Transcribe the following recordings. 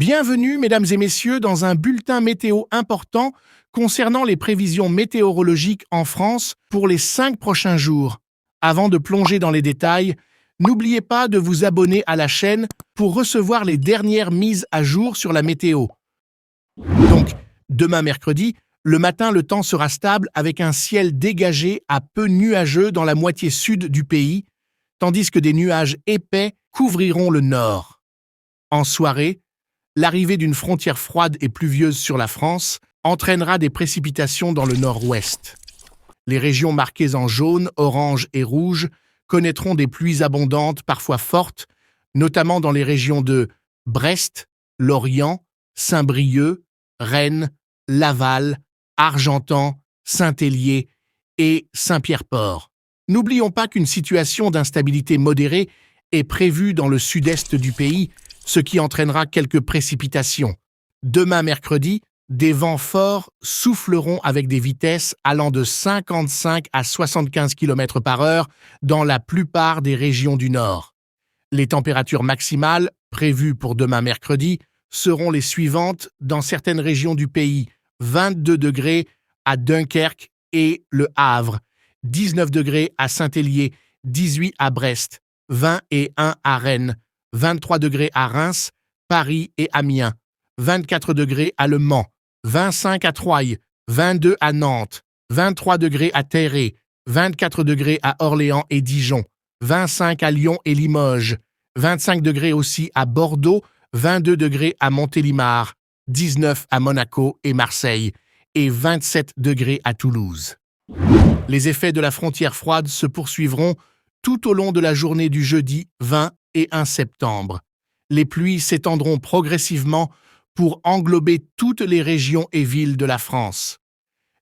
Bienvenue, mesdames et messieurs, dans un bulletin météo important concernant les prévisions météorologiques en France pour les 5 prochains jours. Avant de plonger dans les détails, n'oubliez pas de vous abonner à la chaîne pour recevoir les dernières mises à jour sur la météo. Donc, demain mercredi, le matin, le temps sera stable avec un ciel dégagé à peu nuageux dans la moitié sud du pays, tandis que des nuages épais couvriront le nord. En soirée, l'arrivée d'une frontière froide et pluvieuse sur la France entraînera des précipitations dans le nord-ouest. Les régions marquées en jaune, orange et rouge connaîtront des pluies abondantes, parfois fortes, notamment dans les régions de Brest, Lorient, Saint-Brieuc, Rennes, Laval, Argentan, Saint-Hélier et Saint-Pierre-Port. N'oublions pas qu'une situation d'instabilité modérée est prévue dans le sud-est du pays, ce qui entraînera quelques précipitations. Demain mercredi, des vents forts souffleront avec des vitesses allant de 55 à 75 km/h dans la plupart des régions du nord. Les températures maximales prévues pour demain mercredi seront les suivantes dans certaines régions du pays: 22 degrés à Dunkerque et Le Havre, 19 degrés à Saint-Hélier, 18 à Brest, 20 et 1 à Rennes, 23 degrés à Reims, Paris et Amiens, 24 degrés à Le Mans, 25 à Troyes, 22 à Nantes, 23 degrés à Terré, 24 degrés à Orléans et Dijon, 25 à Lyon et Limoges, 25 degrés aussi à Bordeaux, 22 degrés à Montélimar, 19 à Monaco et Marseille et 27 degrés à Toulouse. Les effets de la frontière froide se poursuivront tout au long de la journée du jeudi 20 et 1 septembre. Les pluies s'étendront progressivement pour englober toutes les régions et villes de la France.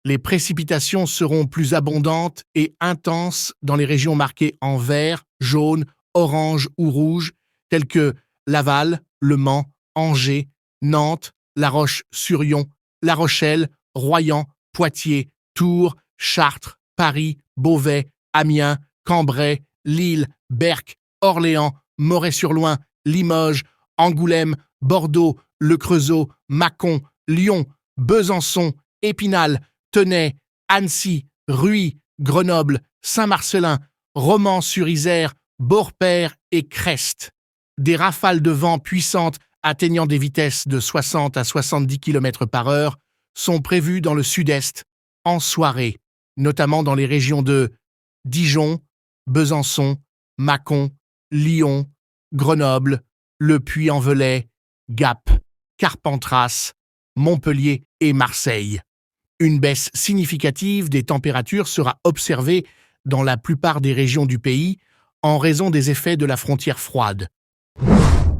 Les précipitations seront plus abondantes et intenses dans les régions marquées en vert, jaune, orange ou rouge, telles que Laval, Le Mans, Angers, Nantes, La Roche-sur-Yon, La Rochelle, Royan, Poitiers, Tours, Chartres, Paris, Beauvais, Amiens, Cambrai, Lille, Berck, Orléans, Moret-sur-Loing, Limoges, Angoulême, Bordeaux, Le Creusot, Mâcon, Lyon, Besançon, Épinal, Tenay, Annecy, Ruy, Grenoble, Saint-Marcellin, Romans-sur-Isère, Beaurepaire et Crest. Des rafales de vent puissantes atteignant des vitesses de 60 à 70 km/h sont prévues dans le sud-est en soirée, notamment dans les régions de Dijon, Besançon, Mâcon, Lyon, Grenoble, Le Puy-en-Velay, Gap, Carpentras, Montpellier et Marseille. Une baisse significative des températures sera observée dans la plupart des régions du pays en raison des effets de la frontière froide.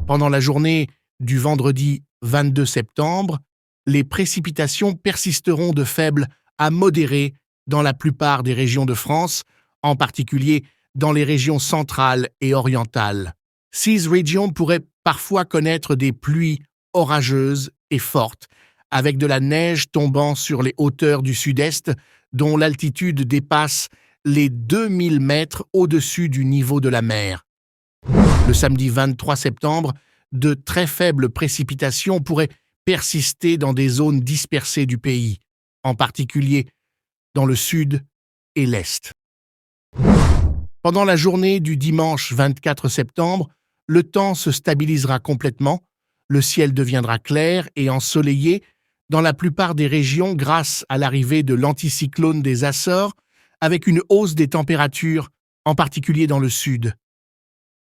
Pendant la journée du vendredi 22 septembre, les précipitations persisteront de faibles à modérées dans la plupart des régions de France, en particulier dans les régions centrales et orientales. Ces régions pourraient parfois connaître des pluies orageuses et fortes, avec de la neige tombant sur les hauteurs du sud-est, dont l'altitude dépasse les 2000 mètres au-dessus du niveau de la mer. Le samedi 23 septembre, de très faibles précipitations pourraient persister dans des zones dispersées du pays, en particulier dans le sud et l'est. Pendant la journée du dimanche 24 septembre, le temps se stabilisera complètement, le ciel deviendra clair et ensoleillé dans la plupart des régions grâce à l'arrivée de l'anticyclone des Açores, avec une hausse des températures, en particulier dans le sud.